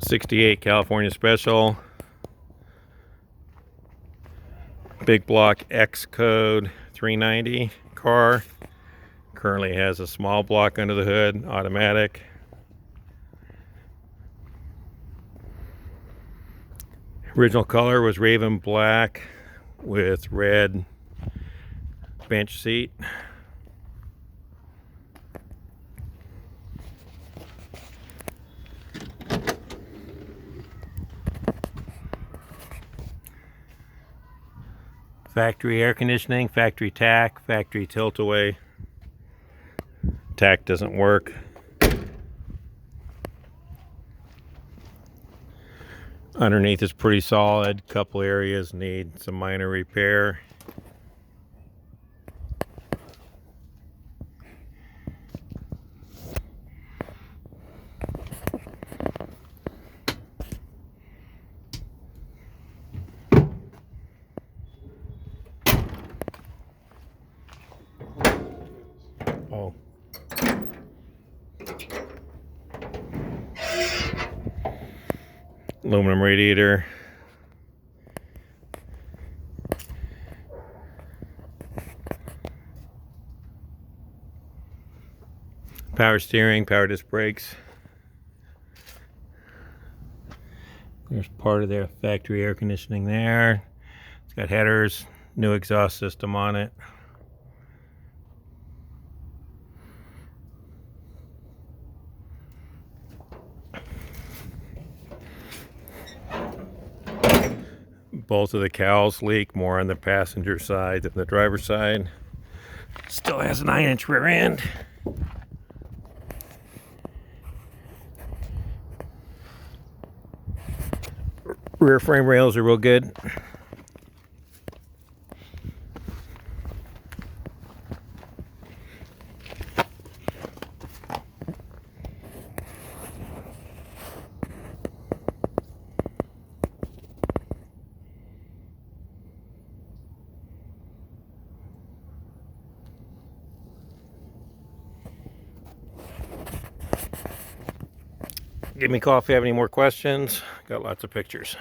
'68 California Special. Big block X code 390 car. Currently has a small block under the hood, automatic. Original color was raven black with red bench seat. Factory air conditioning, factory Tach, factory tilt-away. Tach doesn't work. Underneath is pretty solid. Couple areas need some minor repair. Oh. Aluminum radiator. Power steering, power disc brakes. There's part of their factory air conditioning there. It's got headers, new exhaust system on it. Both of the cowls leak, more on the passenger side than the driver's side. Still has a 9-inch rear end. Rear frame rails are real good. Give me a call if you have any more questions. Got lots of pictures.